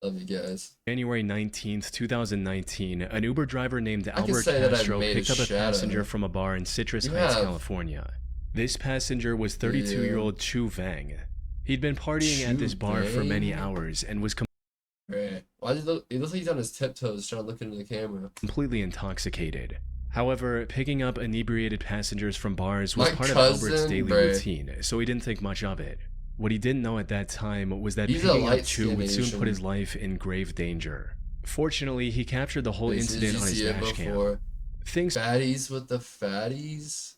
Love you guys. January 19th, 2019, an Uber driver named I can Albert say that I've Castro made a picked up a passenger shadow. from a bar in Citrus You Heights, have. California. This passenger was 32-year-old Chu Vang. He'd been partying at this bar for many hours and was Right. Why does he looks like he's on his tiptoes trying to look into the camera? completely intoxicated. However, picking up inebriated passengers from bars was My part of cousin, Albert's daily bruh. routine, so he didn't think much of it. What he didn't know at that time was that He's a picking up light Chu skinned would soon Asian. put his life in grave danger. Fortunately, he captured the whole incident on his dash cam. Things Fatties with the fatties.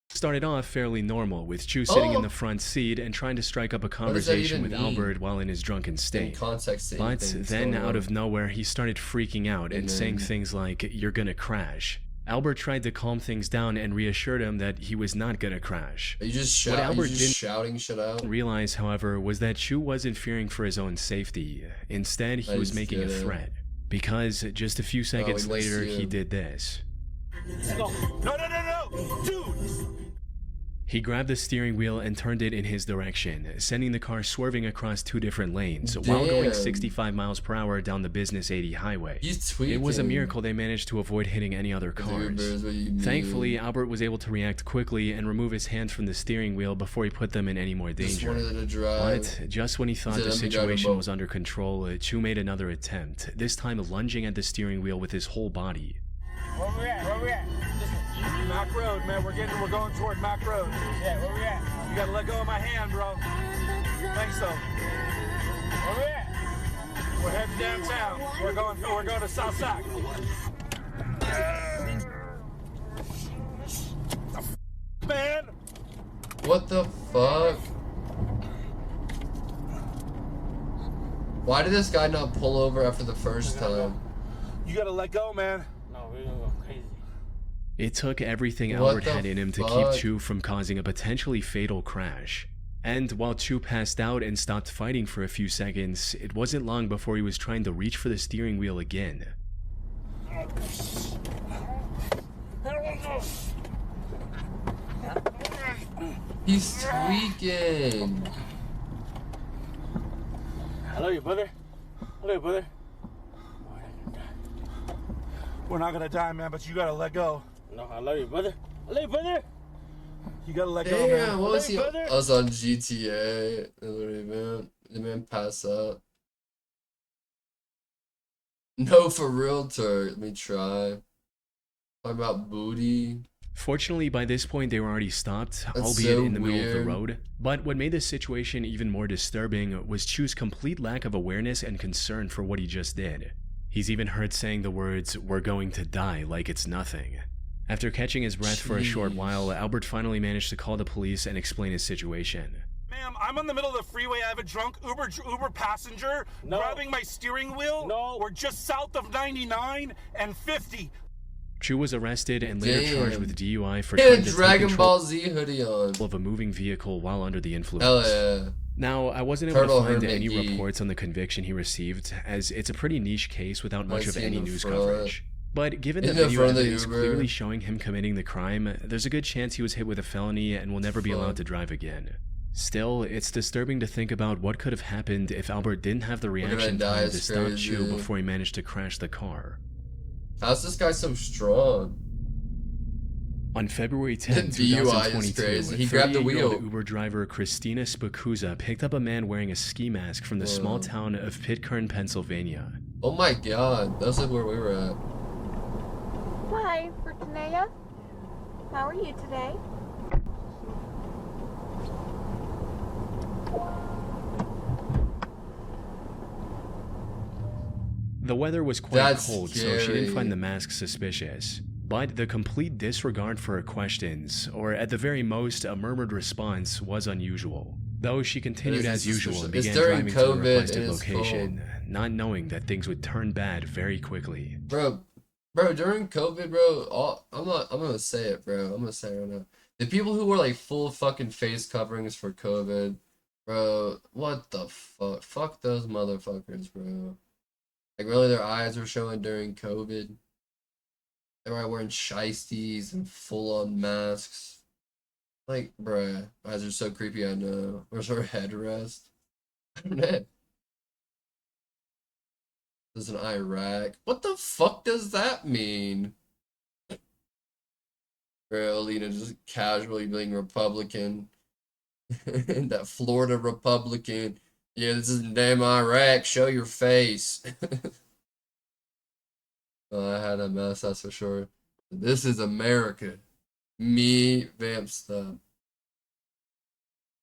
started off fairly normal, with Chu sitting in the front seat and trying to strike up a conversation with Albert while in his drunken state. But then, out of nowhere, he started freaking out and saying things like, "You're gonna crash." Albert tried to calm things down and reassured him that he was not gonna crash. What Albert didn't shouting shit out? realize, however, was that Chu wasn't fearing for his own safety. Instead, he was making a threat. Because just a few seconds later, he did this. No, dude! He grabbed the steering wheel and turned it in his direction, sending the car swerving across two different lanes while going 65 miles per hour down the Business 80 highway. It was a miracle they managed to avoid hitting any other cars. Thankfully, Albert was able to react quickly and remove his hands from the steering wheel before he put them in any more danger. But just when he thought the situation was under control, Chu made another attempt, this time lunging at the steering wheel with his whole body. Where we at? Where we at? Listen, Mac Road, man. We're going toward Mac Road. Yeah, where we at? You gotta let go of my hand, bro. Thanks, so. Where we at? We're heading downtown. We're going to South Side. Man. What the fuck? Why did this guy not pull over after the first time? You gotta let go, man. No, we're gonna go crazy. It took everything Albert had in him to keep Chu from causing a potentially fatal crash. And while Chu passed out and stopped fighting for a few seconds, it wasn't long before he was trying to reach for the steering wheel again. He's tweaking. I love you, brother. I love you, brother. We're not gonna die, man, but you gotta let go. No, I love you, brother. I love you, brother. You gotta let go, man. Damn, what was he? I was on GTA. The man passed out. No, for real, Turk. Let me try. Talk about booty. Fortunately, by this point, they were already stopped, That's albeit so in the middle of the weird. road. But what made this situation even more disturbing was Chu's complete lack of awareness and concern for what he just did. He's even heard saying the words, "We're going to die," like it's nothing. After catching his breath for a short while, Albert finally managed to call the police and explain his situation. Ma'am, I'm in the middle of the freeway. I have a drunk Uber passenger grabbing my steering wheel. No. We're just south of 99 and 50. Chu was arrested and later charged with DUI for He had trying a to take Dragon control Ball Z hoodie on. of a moving vehicle while under the influence. Hell yeah. Now, I wasn't able Turtle to find Hermit any Yee. reports on the conviction he received, as it's a pretty niche case without much of any news coverage. But given the In the video front of the evidence Uber. clearly showing him committing the crime, there's a good chance he was hit with a felony and will never be allowed to drive again. Still, it's disturbing to think about what could have happened if Albert didn't have the reaction time to stop Chu before he managed to crash the car. How's this guy so strong? On February 10, The DUI is 2022, crazy. He grabbed the 38-year-old wheel. Uber driver Christina Spakuza picked up a man wearing a ski mask from the small town of Pitcairn, Pennsylvania. Oh my god, that's like where we were at. Hi, Fortunea. How are you today? The weather was quite cold, so she didn't find the mask suspicious. But the complete disregard for her questions, or at the very most, a murmured response, was unusual. Though she continued as usual and began driving to the requested location, not knowing that things would turn bad very quickly. Bro, during COVID, bro, I'm gonna say it, bro. I'm gonna say it right now. The people who wore like full fucking face coverings for COVID, bro, what the fuck? Fuck those motherfuckers, bro. Like, really, their eyes were showing during COVID. They were wearing shiesties and full-on masks. Like, bruh, eyes are so creepy, I know. Where's her headrest? I don't know. There's an Iraq. What the fuck does that mean? Bro, Lena just casually being Republican. That Florida Republican. Yeah, this is damn Iraq. Show your face. Oh, I had a mess, that's for sure. This is America. Me, vamp stuff.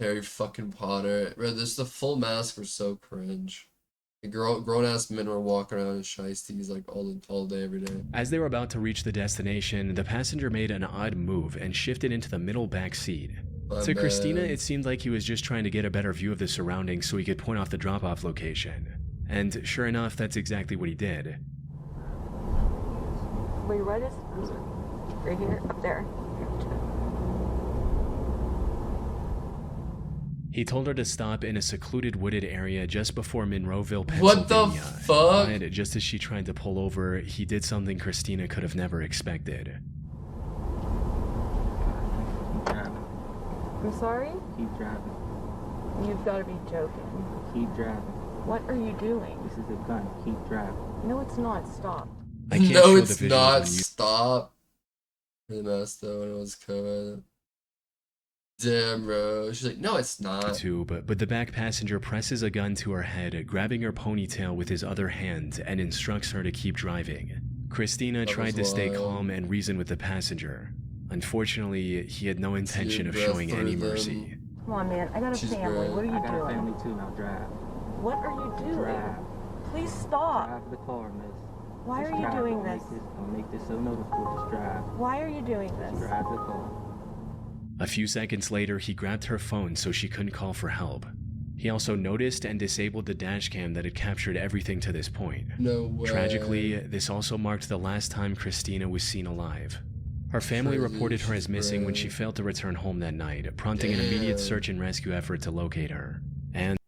Harry fucking Potter. Bro, this the full mask were so cringe. The grown ass men were walking around in shiesties like all day, every day. As they were about to reach the destination, the passenger made an odd move and shifted into the middle back seat. To Christina, it seemed like he was just trying to get a better view of the surroundings so he could point off the drop-off location. And sure enough, that's exactly what he did. Where your right is? Right here, up there. He told her to stop in a secluded wooded area just before Monroeville, Pennsylvania. What the fuck? And just as she tried to pull over, he did something Christina could have never expected. I'm sorry? Keep driving. You've got to be joking. Keep driving. What are you doing? This is a gun. Keep driving. No, it's not. Stop. I can't No, show it's the visuals not. when you- Stop. Really messed though when it was COVID. Damn, bro. She's like, no, it's not. Too, but the back passenger presses a gun to her head, grabbing her ponytail with his other hand, and instructs her to keep driving. Christina tried to stay calm and reason with the passenger. Unfortunately, he had no intention of showing any mercy. Come on, man. I got a family. What are you I got a doing? family too. Now drive. What are you doing? Drive. Please stop. Drive the car, miss. Why Just are you drive. doing Don't this? Don't make this so noticeable. Just drive. Why are you doing Just this? drive the car. A few seconds later, he grabbed her phone so she couldn't call for help. He also noticed and disabled the dashcam that had captured everything to this point. No way. Tragically, this also marked the last time Christina was seen alive. Her family reported her as missing when she failed to return home that night, prompting an immediate search and rescue effort to locate her. And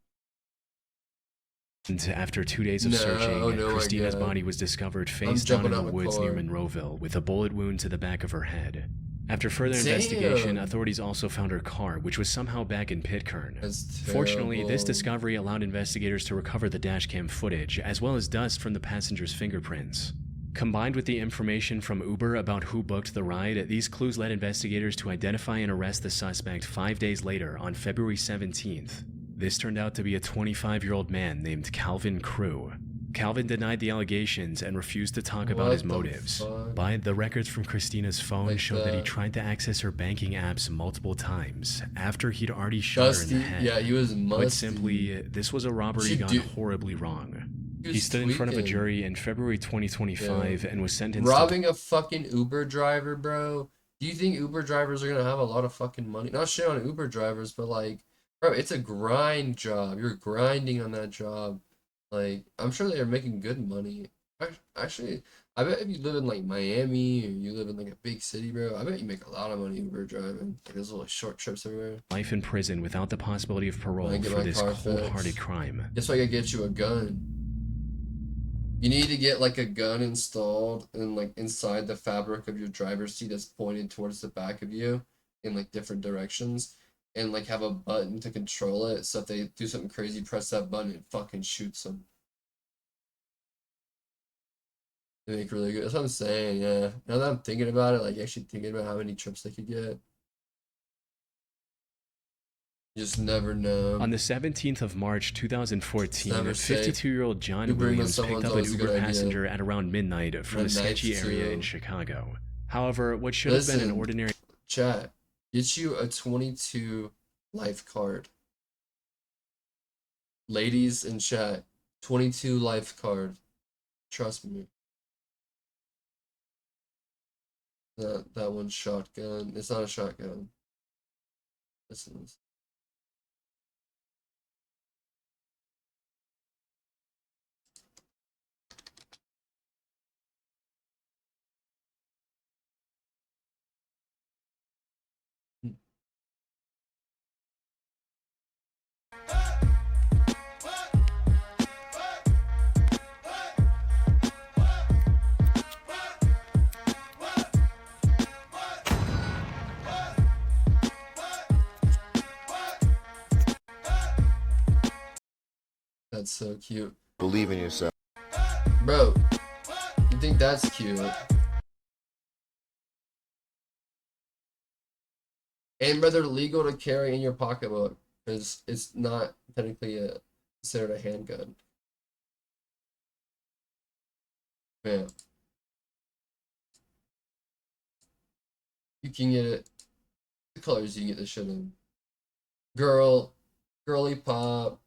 after 2 days of searching, Christina's body was discovered face down in the woods near Monroeville with a bullet wound to the back of her head. After further investigation, authorities also found her car, which was somehow back in Pitcairn. Fortunately, this discovery allowed investigators to recover the dashcam footage, as well as dust from the passenger's fingerprints. Combined with the information from Uber about who booked the ride, these clues led investigators to identify and arrest the suspect 5 days later on February 17th. This turned out to be a 25-year-old man named Calvin Crew. Calvin denied the allegations and refused to talk about his motives. But the records from Christina's phone show that he tried to access her banking apps multiple times after he'd already shot her in the head. Yeah, he was musty. Put simply, this was a robbery gone horribly wrong. He stood in front of a jury in February 2025 and was sentenced robbing a fucking Uber driver, bro. Do you think Uber drivers are gonna have a lot of fucking money? Not shit on Uber drivers, but like, bro, it's a grind job. You're grinding on that job. Like, I'm sure they're making good money. Actually, I bet if you live in like Miami or you live in like a big city, bro, I bet you make a lot of money Uber driving. Like, there's little short trips everywhere. life in prison without the possibility of parole for this cold-hearted crime. Guess why I gotta get you a gun. You need to get like a gun installed and like inside the fabric of your driver's seat that's pointed towards the back of you in like different directions, and like have a button to control it, so if they do something crazy, press that button, it fucking shoots them. They make really good. That's what I'm saying, yeah. Now that I'm thinking about it, like actually thinking about how many trips they could get. You just never know. On the 17th of March 2014, Never 52-year-old John Ubering Williams with picked someone's up an always a Uber good passenger at around midnight from a sketchy area in Chicago. However, what should have been an ordinary... Chat, get you a 22 life card. Ladies in chat, 22 life card. Trust me. That one's shotgun. It's not a shotgun. Listen. That's so cute. Believe in yourself. Bro, you think that's cute? And whether legal to carry in your pocketbook, because it's not technically considered a handgun. Man. You can get it. The colors you can get this shit in. Girly pop.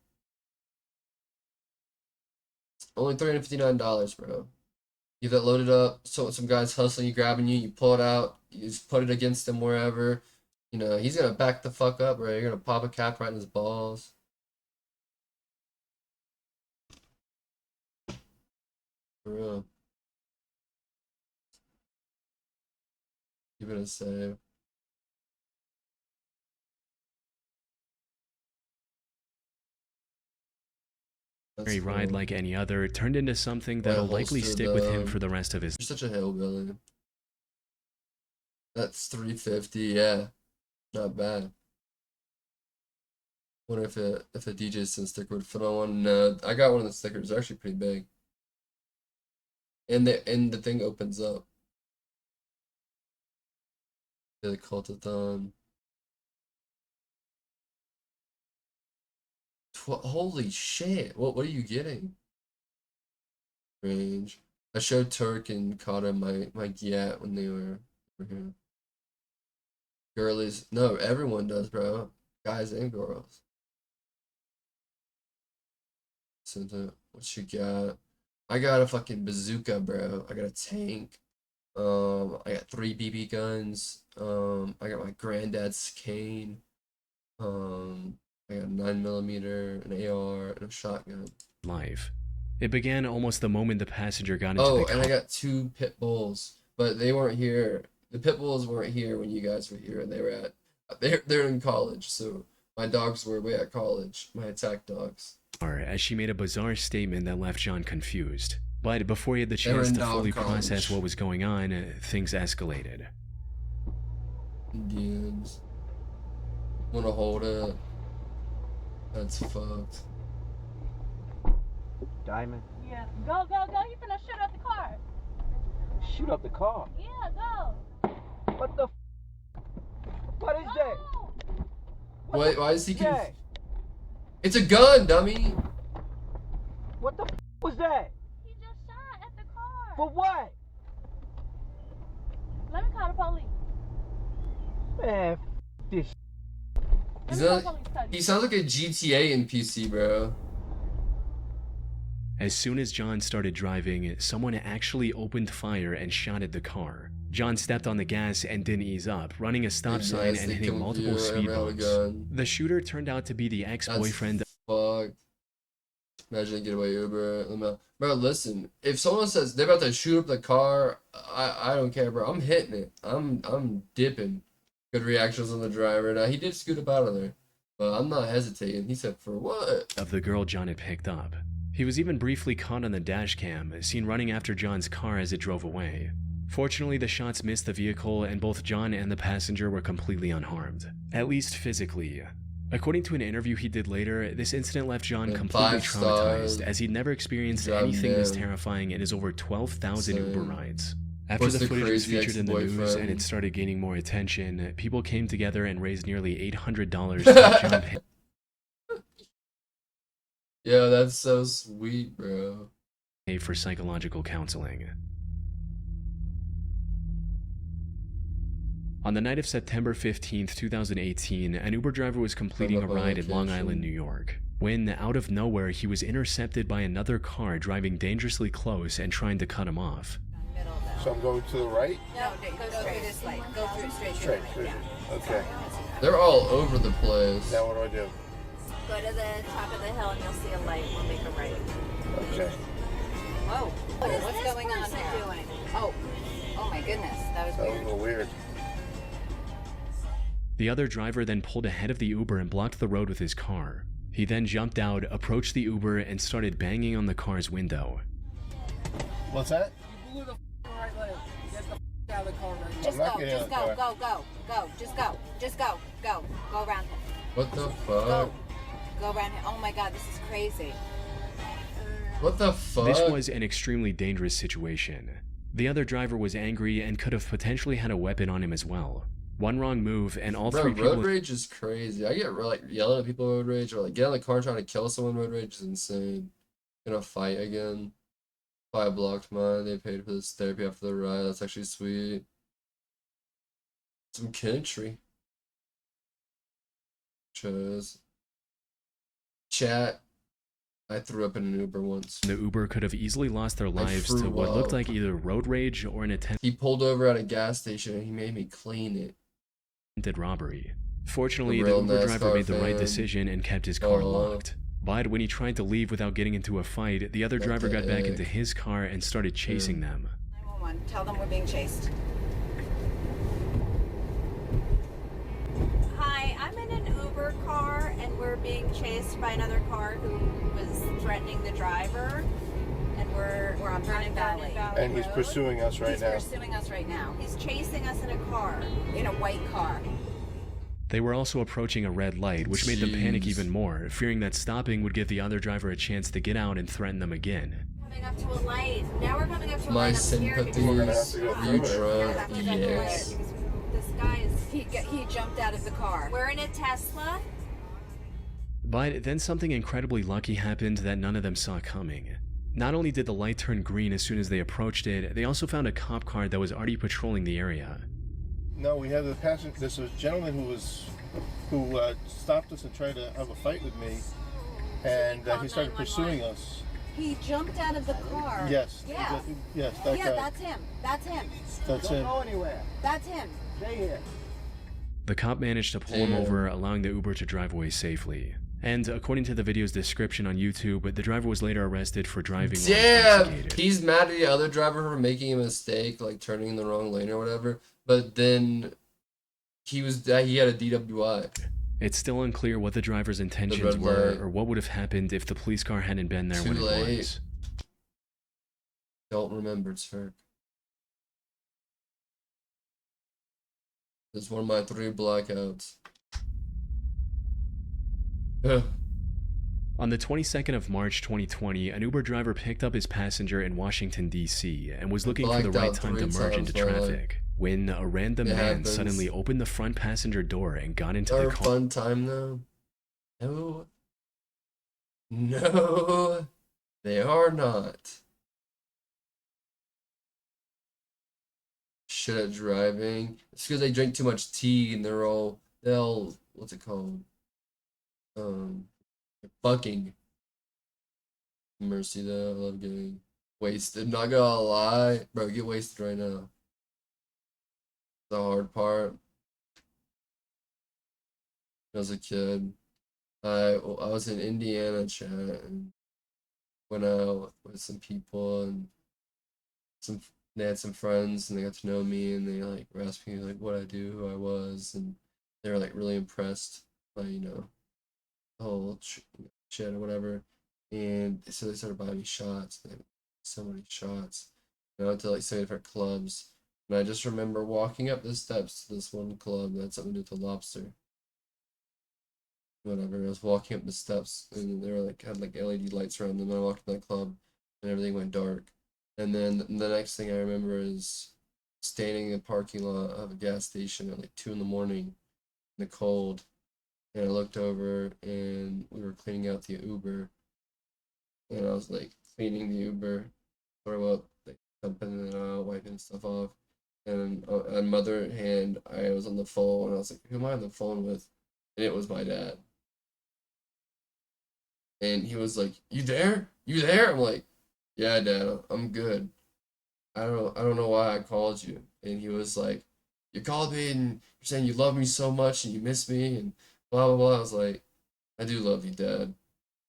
Only $359, bro. You get that loaded up, so some guy's hustling you, grabbing you, you pull it out, you just put it against him wherever. You know, he's gonna back the fuck up, bro. You're gonna pop a cap right in his balls. For real. Give it a save. A ride like any other turned into something that'll likely stick with him for the rest of his life. You're such a hillbilly. That's $350, yeah. Not bad. Wonder if a DJ Sin sticker would fit on one. No, I got one of the stickers. They're actually pretty big. And the thing opens up. Yeah, the Cultathon. Holy shit! What are you getting? Range. I showed Turk and Kata my Giat when they were over here. Girlies, no, everyone does, bro. Guys and girls. So what you got? I got a fucking bazooka, bro. I got a tank. I got 3 BB guns. I got my granddad's cane. I got a 9mm, an AR, and a shotgun. Life. It began almost the moment the passenger got into the car. Oh, and I got 2 pit bulls, but they weren't here. The pit bulls weren't here when you guys were here, and they were they're in college, so my dogs were away at college, my attack dogs. As she made a bizarre statement that left John confused. But before he had the chance to fully process what was going on, things escalated. Indians. Wanna hold it. That's fucked. Diamond. Yeah. Go. You finna shoot up the car. Shoot up the car? Yeah, go. What the What is that? Wait, why is he It's a gun, dummy! What the was that? He just shot at the car. For what? Let me call the police. Man, this He sounds like a GTA NPC, bro. As soon as John started driving, someone actually opened fire and shot at the car. John stepped on the gas and didn't ease up, running a stop sign and hitting multiple speed bumps. The shooter turned out to be the ex-boyfriend. Fuck. Imagine get away Uber. Bro, listen. If someone says they're about to shoot up the car, I don't care, bro. I'm hitting it. I'm dipping. Good reactions on the driver. Now he did scoot up out of there, but I'm not hesitating. He said, "For what?" Of the girl John had picked up. He was even briefly caught on the dash cam, seen running after John's car as it drove away. Fortunately, the shots missed the vehicle and both John and the passenger were completely unharmed, at least physically. According to an interview he did later, this incident left John completely traumatized as he'd never experienced anything this terrifying in his over 12,000 Uber rides. After the footage was featured in the news and it started gaining more attention, people came together and raised nearly $800 to help John pay. Yeah, that's so sweet, bro. For psychological counseling. On the night of September 15th, 2018, an Uber driver was completing a ride in Long Island, New York, when, out of nowhere, he was intercepted by another car driving dangerously close and trying to cut him off. So I'm going to the right? No, go through this light. Go through straight. Straight. Yeah. Okay. They're all over the place. Now what do? Go to the top of the hill and you'll see a light. We'll make a right. Okay. Whoa. What's going on here? Doing? Oh my goodness. That was That was a weird. little weird. The other driver then pulled ahead of the Uber and blocked the road with his car. He then jumped out, approached the Uber, and started banging on the car's window. What's that? You blew the right leg. Get the out of the car right now. Just go. Go around him. What the fuck? Go around him. Oh my god, this is crazy. What the fuck? This was an extremely dangerous situation. The other driver was angry and could have potentially had a weapon on him as well. One wrong move and all three people... Road rage is crazy. I get like yelling at people road rage, or like get in the car trying to kill someone road rage is insane. Gonna fight again. I blocked mine. They paid for this therapy after the ride. That's actually sweet. Some country. Chose. Chat. I threw up in an Uber once. The Uber could have easily lost their lives to what looked like either road rage or an attempt. He pulled over at a gas station and he made me clean it. Robbery. Fortunately, the Uber driver made the right decision and kept his car locked. But when he tried to leave without getting into a fight, the other driver got back into his car and started chasing them. 911. Tell them we're being chased. Hi, I'm in an Uber car and we're being chased by another car who was threatening the driver. And we're on Vernon Valley. And he's pursuing us right now. He's pursuing us right now. He's chasing us in a car, in a white car. They were also approaching a red light, which made them panic even more, fearing that stopping would give the other driver a chance to get out and threaten them again. Coming up to a light. Now we're coming up to a light. My sympathies. You drunk? Yes. This guy is, he jumped out of the car. We're in a Tesla. But then something incredibly lucky happened that none of them saw coming. Not only did the light turn green as soon as they approached it, they also found a cop car that was already patrolling the area. No, we have the passenger. There's a gentleman who stopped us and tried to have a fight with me, and he started pursuing us. He jumped out of the car. Yes. Yeah. Yes, that guy. That's him. That's him. That's him. Don't go anywhere. That's him. Stay here. The cop managed to pull him over, allowing the Uber to drive away safely. And according to the video's description on YouTube, the driver was later arrested for driving while intoxicated. He's mad at the other driver for making a mistake, like turning in the wrong lane or whatever. But then he had a DWI. It's still unclear what the driver's intentions were or what would have happened if the police car hadn't been there when it was. Don't remember, sir. It's one of my 3 blackouts. On the 22nd of March 2020, an Uber driver picked up his passenger in Washington, D.C. and was looking for the right time to merge into traffic when a random man suddenly opened the front passenger door and got into the car. Fun time though? No, they are not. Shit at driving. It's because they drink too much tea and they'll what's it called? Fucking. Mercy though, I love getting wasted. Not gonna lie, bro, get wasted right now. The hard part. As a kid, I was in Indiana, chat, and went out with some people, and they had some friends, and they got to know me, and they like were asking me like what I do, who I was, and they were like really impressed by the whole shit or whatever, and so they started buying me shots. They had so many shots. And I went to like 7 different clubs, and I just remember walking up the steps to this one club that had something to do with the lobster. Whatever, I was walking up the steps, and they were like had like LED lights around them. And I walked in that club, and everything went dark. And then the next thing I remember is standing in the parking lot of a gas station at like 2 in the morning in the cold. And I looked over and we were cleaning out the Uber. And I was like cleaning the Uber, throw up, like dumping it out, wiping stuff off. And on my other hand, I was on the phone and I was like, who am I on the phone with? And it was my dad. And he was like, you there? You there? I'm like, yeah, Dad, I'm good. I don't know why I called you. And he was like, you called me and you're saying you love me so much and you miss me and blah, blah, blah. I was like, I do love you, Dad.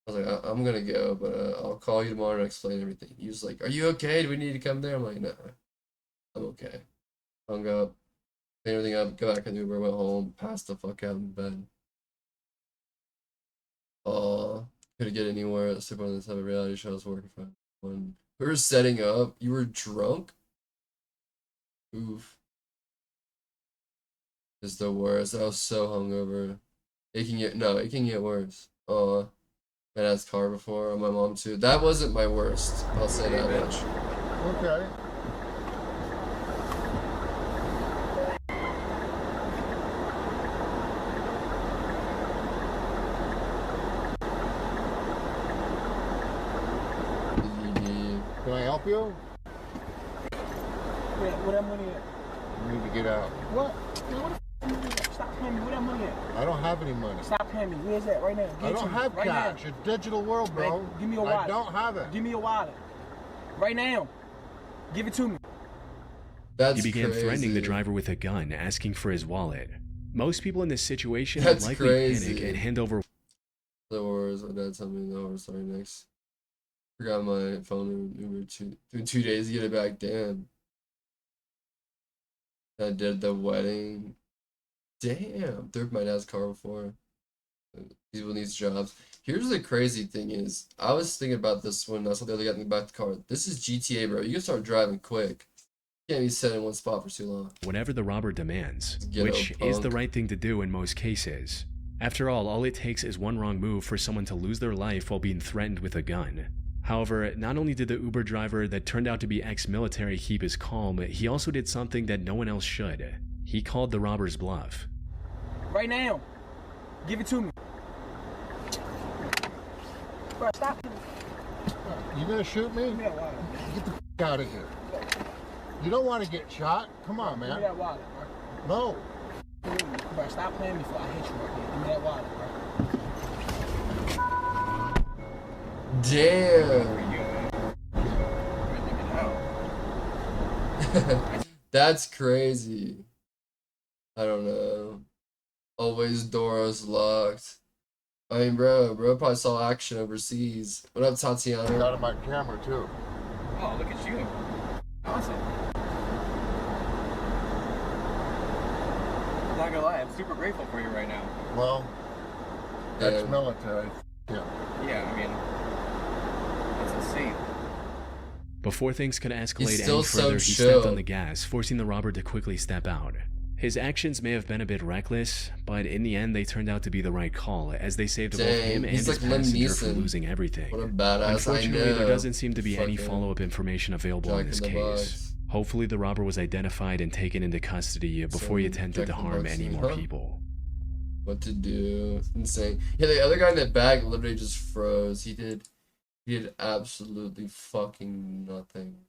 I was like, I'm going to go, but I'll call you tomorrow and explain everything. He was like, are you okay? Do we need to come there? I'm like, no, I'm okay. Hung up, cleaned everything up, go back in the Uber, went home, passed the fuck out in bed. Couldn't get anywhere. That's one of the type of reality shows working for. When we were setting up, you were drunk? Oof. It's the worst. I was so hungover. It can get worse. But my dad's car before, or my mom too. That wasn't my worst. I'll say that much. Okay. Can I help you? Wait, where that money at? You need to get out. What? Man, what the f*** Stop paying me. Where that money at? I don't have any money. Stop paying me. Where's that right now? Give I it to don't me. have right cash. Now. It's digital world, bro. Man, give me your wallet. I don't have it. Give me your wallet. Right now. Give it to me. That's He began crazy. threatening the driver with a gun, asking for his wallet. Most people in this situation That's would likely crazy. panic and hand over. The wars. My dad told me the wars starting next. Forgot my phone in Uber 2 days to get it back. Damn. I did the wedding. Damn. Threw my dad's car before. People needs jobs. Here's the crazy thing is, I was thinking about this when I saw the other guy in the back of the car. This is GTA, bro. You can start driving quick. You can't be sitting in one spot for too long. Whatever the robber demands, Ghetto which is the punk. right thing to do in most cases. After all it takes is one wrong move for someone to lose their life while being threatened with a gun. However, not only did the Uber driver that turned out to be ex-military keep his calm, he also did something that no one else should. He called the robber's bluff. Right now. Give it to me. Bro, stop. You gonna shoot me? Give me that wallet. Get the f out of here. You don't want to get shot? Come on, Give me man. that wallet, bro. No. Bro, stop playing me before I hit you right there. Give me that wallet, bro. Damn. That's crazy. I don't know. Always doors locked. I mean, bro probably saw action overseas. What up, Tatiana? Got on my camera too. Oh, look at you. Awesome. I'm not gonna lie, I'm super grateful for you right now. Well, that's Yeah. military. Yeah. Yeah, I mean, that's insane. Before things could escalate He's still any further, so he stepped chill. on the gas, forcing the robber to quickly step out. His actions may have been a bit reckless, but in the end they turned out to be the right call, as they saved both him and He's his like Liam passenger from Neeson. losing everything. What a badass. Unfortunately, I know. there doesn't seem to be any Fucking follow-up information available Jack in this in the case. Box. Hopefully the robber was identified and taken into custody before he Some attempted to Jack in the harm Box any scene, more huh? people. What to do? Insane. Yeah, the other guy in the bag literally just froze. He did absolutely fucking nothing.